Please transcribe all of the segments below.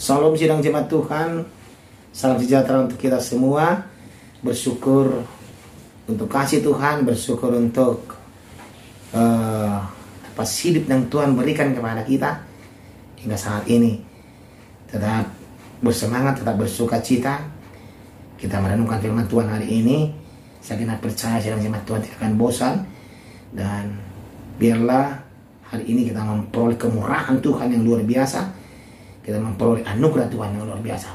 Salam sidang jemaat Tuhan, salam sejahtera untuk kita semua. Bersyukur untuk kasih Tuhan, bersyukur untuk hidup yang Tuhan berikan kepada kita hingga saat ini. Tetap bersemangat, tetap bersuka cita. Kita merenungkan firman Tuhan hari ini. Saya kena percaya sidang jemaat Tuhan tidak akan bosan. Dan biarlah hari ini kita memperoleh kemurahan Tuhan yang luar biasa. Kita memperoleh anugerah Tuhan yang luar biasa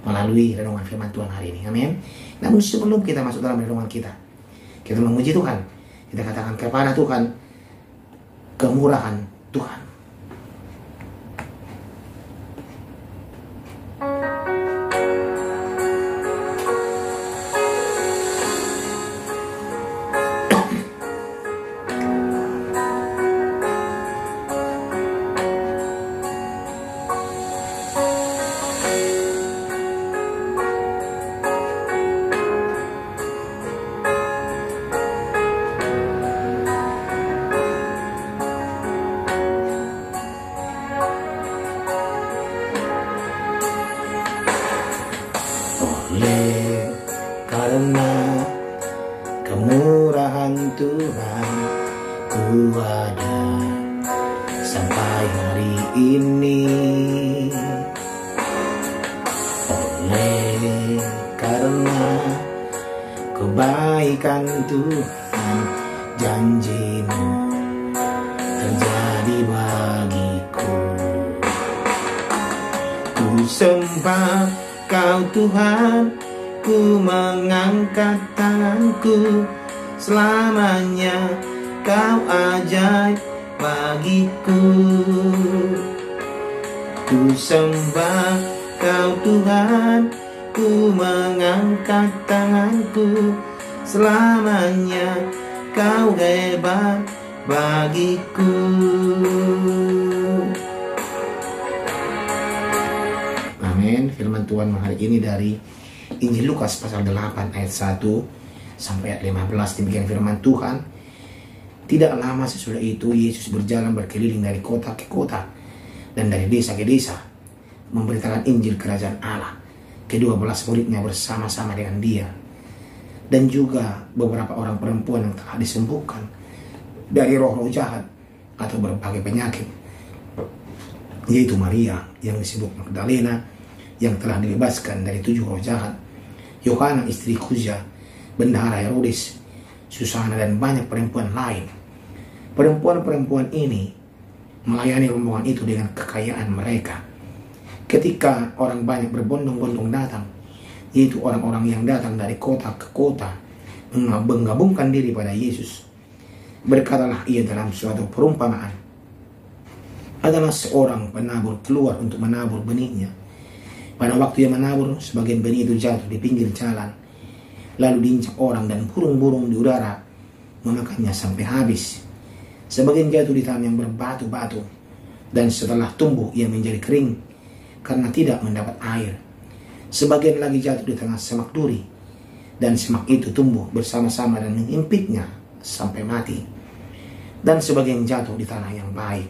melalui renungan firman Tuhan hari ini. Amin. Namun sebelum kita masuk dalam renungan kita memuji Tuhan. Kita katakan kepada Tuhan kemurahan Tuhan. Karena kemurahan Tuhan ku ada sampai hari ini. Oleh karena kebaikan Tuhan, janji-Mu terjadi bagiku. Ku sembah Kau Tuhan, ku mengangkat tanganku, selamanya Kau ajaib bagiku. Ku sembah Kau Tuhan, ku mengangkat tanganku, selamanya Kau hebat bagiku. Amin. Firman Tuhan hari ini dari Injil Lukas pasal 8 ayat 1 sampai ayat 15. Demikian firman Tuhan. Tidak lama sesudah itu Yesus berjalan berkeliling dari kota ke kota dan dari desa ke desa, memberitakan Injil kerajaan Allah. Ke-12 muridnya bersama-sama dengan dia, dan juga beberapa orang perempuan yang telah disembuhkan dari roh-roh jahat atau berbagai penyakit, yaitu Maria yang disebut Magdalena, yang telah dibebaskan dari 7 roh jahat, Yohana istri Kuzia, bendahara Herodes, Susana, dan banyak perempuan lain. Perempuan-perempuan ini melayani rombongan itu dengan kekayaan mereka. Ketika orang banyak berbondong-bondong datang, yaitu orang-orang yang datang dari kota ke kota, menggabungkan diri pada Yesus, berkatalah ia dalam suatu perumpamaan. Adalah seorang penabur keluar untuk menabur benihnya. Pada waktu ia menabur, sebagian benih itu jatuh di pinggir jalan, lalu diinjak orang dan burung-burung di udara memakannya sampai habis. Sebagian jatuh di tanah yang berbatu-batu, dan setelah tumbuh ia menjadi kering karena tidak mendapat air. Sebagian lagi jatuh di tengah semak duri, dan semak itu tumbuh bersama-sama dan mengimpitnya sampai mati. Dan sebagian jatuh di tanah yang baik,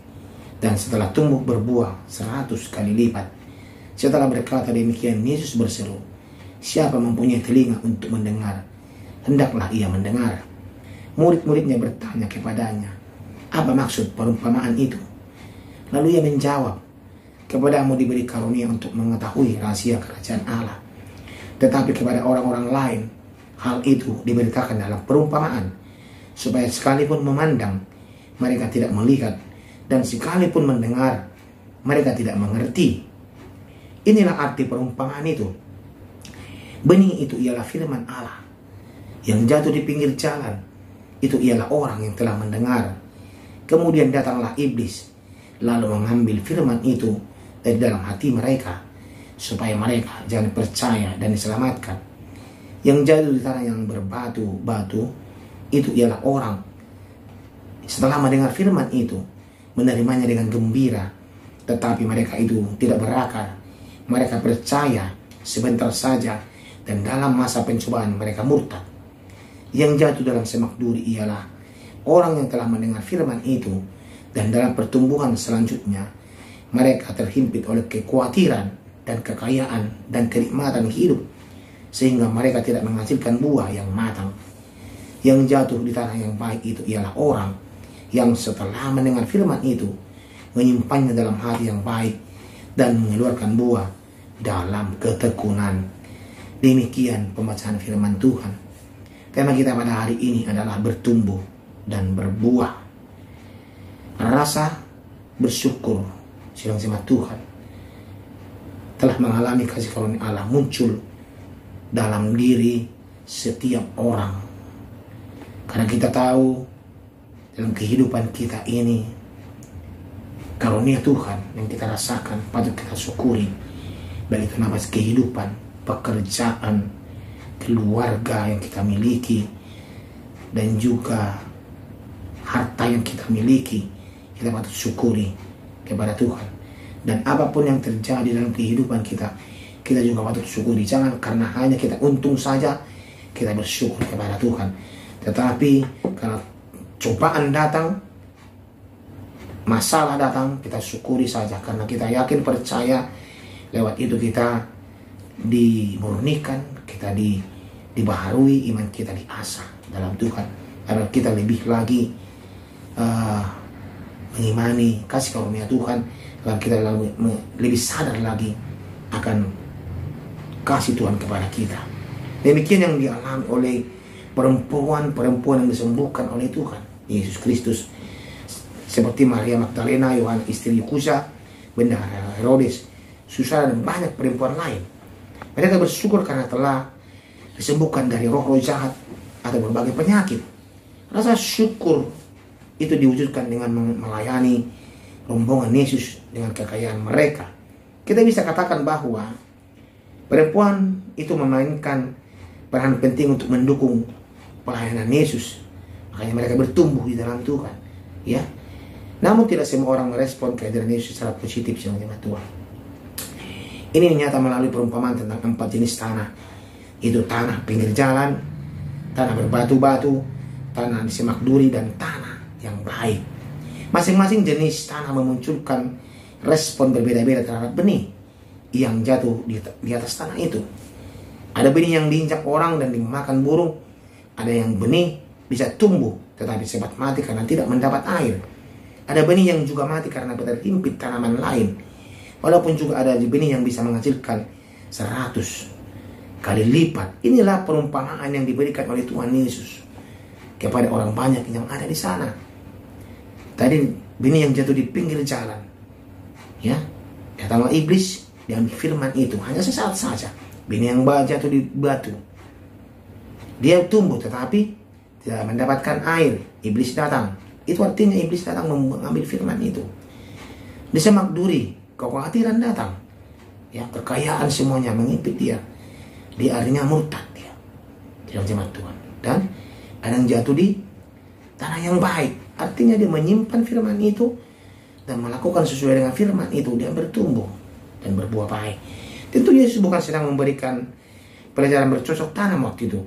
dan setelah tumbuh berbuah 100 kali lipat. Setelah berkata demikian, Yesus berseru, "Siapa mempunyai telinga untuk mendengar, hendaklah ia mendengar." Murid-muridnya bertanya kepadanya, "Apa maksud perumpamaan itu?" Lalu ia menjawab, "Kepadamu diberi karunia untuk mengetahui rahasia kerajaan Allah. Tetapi kepada orang-orang lain, hal itu diberitakan dalam perumpamaan, supaya sekalipun memandang, mereka tidak melihat, dan sekalipun mendengar, mereka tidak mengerti." Inilah arti perumpamaan itu. Benih itu ialah firman Allah. Yang jatuh di pinggir jalan, itu ialah orang yang telah mendengar. Kemudian datanglah iblis, lalu mengambil firman itu dari dalam hati mereka, supaya mereka jangan percaya dan diselamatkan. Yang jatuh di tanah yang berbatu-batu, itu ialah orang. Setelah mendengar firman itu, menerimanya dengan gembira, tetapi mereka itu tidak berakar. Mereka percaya sebentar saja, dan dalam masa pencobaan mereka murtad. Yang jatuh dalam semak duri ialah orang yang telah mendengar firman itu, dan dalam pertumbuhan selanjutnya mereka terhimpit oleh kekhawatiran dan kekayaan dan kenikmatan hidup, sehingga mereka tidak menghasilkan buah yang matang. Yang jatuh di tanah yang baik itu ialah orang yang setelah mendengar firman itu menyimpannya dalam hati yang baik dan mengeluarkan buah dalam ketekunan. Demikian pembacaan firman Tuhan. Tema kita pada hari ini adalah bertumbuh dan berbuah. Rasa bersyukur sidang jemaat Tuhan telah mengalami kasih karunia Allah muncul dalam diri setiap orang. Karena kita tahu dalam kehidupan kita ini karunia Tuhan yang kita rasakan patut kita syukuri, baik itu nafas kehidupan, pekerjaan, keluarga yang kita miliki, dan juga harta yang kita miliki. Kita patut syukuri kepada Tuhan. Dan apapun yang terjadi dalam kehidupan kita, kita juga patut syukuri. Jangan karena hanya kita untung saja kita bersyukur kepada Tuhan. Tetapi kalau cobaan datang, masalah datang, kita syukuri saja. Karena kita yakin, percaya, lewat itu kita dimurnikan, kita dibaharui, iman kita diasah dalam Tuhan. Agar kita lebih lagi mengimani kasih karunia Tuhan, agar kita lebih sadar lagi akan kasih Tuhan kepada kita. Demikian yang dialami oleh perempuan-perempuan yang disembuhkan oleh Tuhan Yesus Kristus, seperti Maria Magdalena, Yohana istri Kusa, bendahara Herodes, Susana, dan banyak perempuan lain. Mereka bersyukur karena telah disembuhkan dari roh-roh jahat atau berbagai penyakit. Rasa syukur itu diwujudkan dengan melayani rombongan Yesus dengan kekayaan mereka. Kita bisa katakan bahwa perempuan itu memainkan peran penting untuk mendukung pelayanan Yesus. Makanya mereka bertumbuh di dalam Tuhan, ya. Namun tidak semua orang merespon kehadiran Yesus secara positif sebagai Tuhan. Ini nyata melalui perumpamaan tentang 4 jenis tanah. Itu tanah pinggir jalan, tanah berbatu-batu, tanah di semak duri, dan tanah yang baik. Masing-masing jenis tanah memunculkan respon berbeda-beda terhadap benih yang jatuh di atas tanah itu. Ada benih yang diinjak orang dan dimakan burung. Ada yang benih bisa tumbuh tetapi cepat mati karena tidak mendapat air. Ada benih yang juga mati karena terhimpit tanaman lain. Walaupun juga ada benih yang bisa menghasilkan 100 kali lipat. Inilah perumpamaan yang diberikan oleh Tuhan Yesus kepada orang banyak yang ada di sana. Tadi benih yang jatuh di pinggir jalan, ya, datanglah iblis, diambil firman itu hanya sesaat saja. Benih yang jatuh di batu, dia tumbuh tetapi tidak mendapatkan air. Iblis datang. Itu artinya iblis datang mengambil firman itu. Di semak duri, kekhawatiran datang, ya, kekayaan semuanya mengimpit dia. Dia artinya murtad dia, tidak jemaat Tuhan. Dan ada yang jatuh di tanah yang baik, artinya dia menyimpan firman itu dan melakukan sesuai dengan firman itu. Dia bertumbuh dan berbuah baik. Tentu Yesus bukan sedang memberikan pelajaran bercocok tanam waktu itu,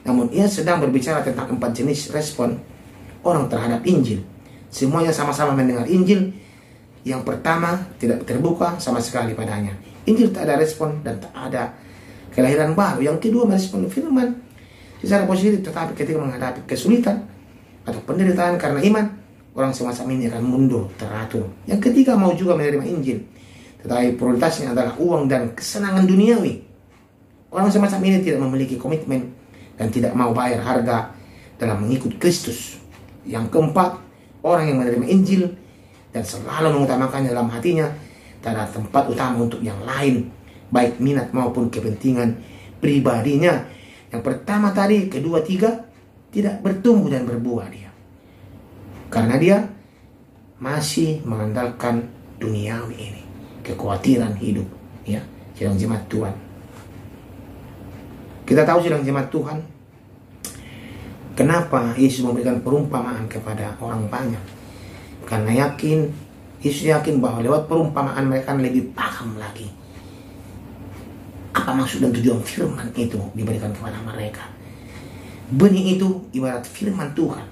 namun ia sedang berbicara tentang 4 jenis respon orang terhadap Injil. Semuanya sama-sama mendengar Injil. Yang pertama, tidak terbuka sama sekali padanya. Injil tak ada respon dan tak ada kelahiran baru. Yang kedua, merespon firman secara positif, tetapi ketika menghadapi kesulitan atau penderitaan karena iman, orang semacam ini akan mundur teratur. Yang ketiga, mau juga menerima Injil, tetapi prioritasnya adalah uang dan kesenangan duniawi. Orang semacam ini tidak memiliki komitmen dan tidak mau bayar harga dalam mengikut Kristus. Yang keempat, orang yang menerima Injil dan selalu mengutamakannya dalam hatinya, tak ada tempat utama untuk yang lain, baik minat maupun kepentingan pribadinya. Yang pertama tadi, kedua, tiga, tidak bertumbuh dan berbuah dia. Karena dia masih mengandalkan duniawi ini, kekhawatiran hidup, ya, sidang jemaat Tuhan. Kita tahu sidang jemaat Tuhan, kenapa Yesus memberikan perumpamaan kepada orang banyak? Karena Yesus yakin bahwa lewat perumpamaan mereka lebih paham lagi apa maksud dan tujuan firman itu diberikan kepada mereka. Benih itu ibarat firman Tuhan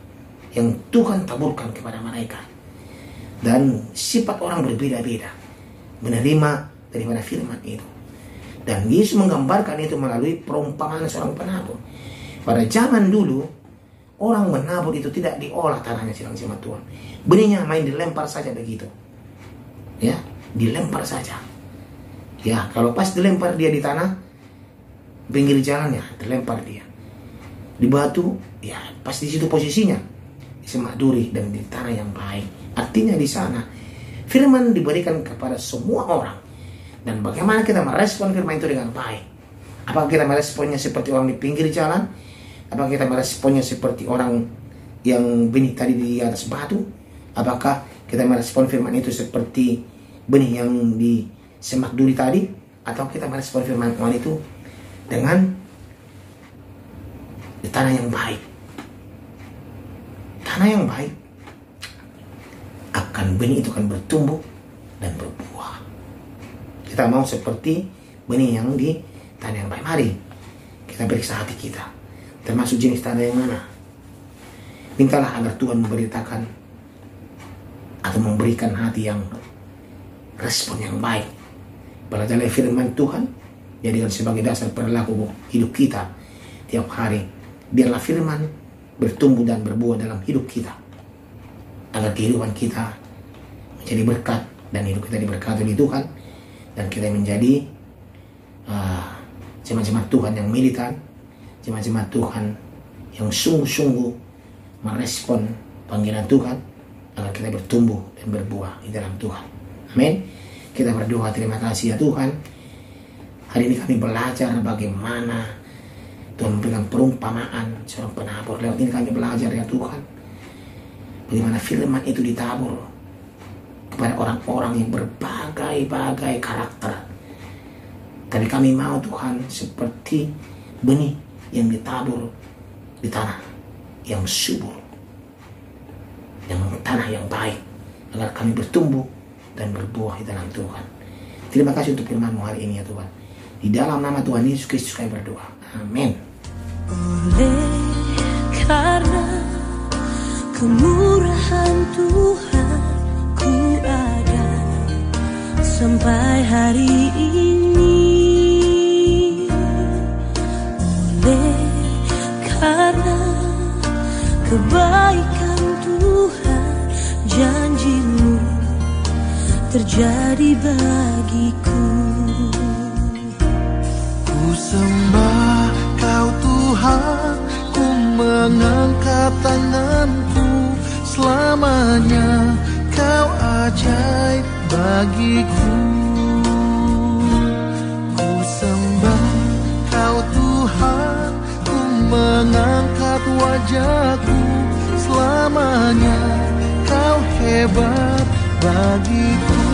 yang Tuhan taburkan kepada mereka. Dan sifat orang berbeda-beda. menerima daripada firman itu. Dan Yesus menggambarkan itu melalui perumpamaan seorang penabur. Pada zaman dulu, orang menabur itu tidak diolah tanahnya, sidang jemaat Tuhan. Benihnya main dilempar saja begitu. Ya, dilempar saja. Ya, kalau pas dilempar dia di tanah, pinggir jalannya, dilempar dia. Di batu, ya pas di situ posisinya. Di semak duri dan di tanah yang baik. Artinya di sana, firman diberikan kepada semua orang. Dan bagaimana kita merespon firman itu dengan baik? Apakah kita meresponnya seperti orang di pinggir jalan? Apakah kita meresponnya seperti orang yang benih tadi di atas batu? Apakah kita merespon firman itu seperti benih yang di semak duri tadi? Atau kita merespon firman Tuhan itu dengan di tanah yang baik? Tanah yang baik akan benih itu akan bertumbuh dan berbuah. Kita mau seperti benih yang di tanah yang baik. Mari kita periksa hati kita, termasuk jenis tanah yang mana. Mintalah agar Tuhan memberitakan atau memberikan hati yang respon yang baik. Belajarlah firman Tuhan, jadikan sebagai dasar perilaku hidup kita tiap hari. Biarlah firman bertumbuh dan berbuah dalam hidup kita, agar kehidupan kita menjadi berkat dan hidup kita diberkati oleh Tuhan, dan kita menjadi jemaat-jemaat Tuhan yang militan, jemaat-jemaat Tuhan yang sungguh-sungguh merespon panggilan Tuhan, agar kita bertumbuh dan berbuah di dalam Tuhan. Amin. Kita berdoa, terima kasih ya Tuhan. Hari ini kami belajar bagaimana Tuhan memberikan perumpamaan seorang penabur. Lewat ini kami belajar ya Tuhan, bagaimana firman itu ditabur kepada orang-orang yang berbagai-bagai karakter. Tapi kami mau Tuhan seperti benih yang ditabur di tanah yang subur, yang tanah yang baik, agar kami bertumbuh dan berbuah di dalam Tuhan. Terima kasih untuk firman-Mu hari ini ya Tuhan. Di dalam nama Tuhan Yesus Kristus kami berdoa. Amin. Oleh karena kemurahan Tuhan ku ada sampai hari ini. Oleh karena kebaikan Tuhan, janji-Mu terjadi bagiku. Ku sembah Kau Tuhan, ku mengangkat tanganku. Selamanya Kau ajaib bagiku. Ku sembah Kau Tuhan, ku mengangkat wajahku. Selamanya Kau hebat bagiku.